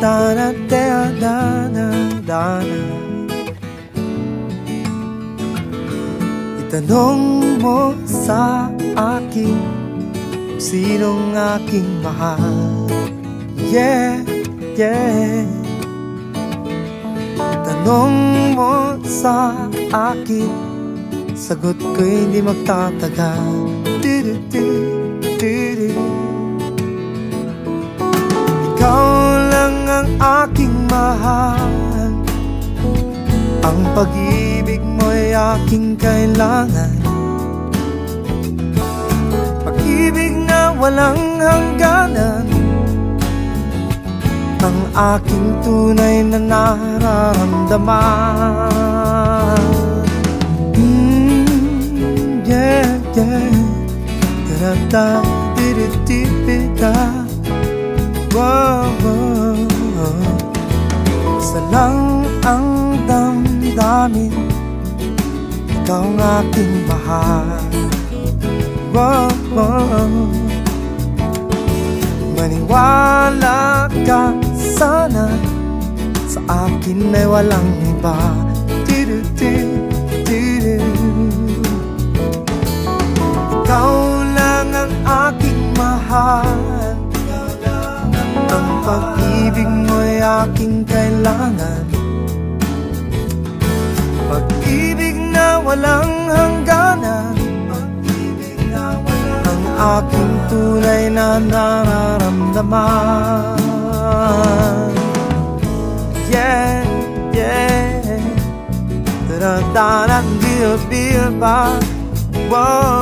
da da da da da. Itanong mo sa akin sinong aking mahal. Yeah, yeah. Itanong mo sa akin, sagot ko'y hindi magtatagal. Ikaw lang ang aking mahal, ang pag-ibig mo'y aking kailangan. Pag-ibig na walang hangganan, ang aking tunay na nararamdaman. Yeah, yeah. Da-da-da, di-di-di-di-da. Wow, wow. Isa lang ang damdamin, ikaw ang aking mahal. Wow, wow. Maniwala ka sana, sa akin ay walang iba. Ikaw lang ang aking mahal, ang pag-ibig mo'y aking kailangan. Pag-ibig na walang hangganan, ang aking tunay na nararamdaman. Yeah, yeah. Da-da-da-da-da-da-da. Wow.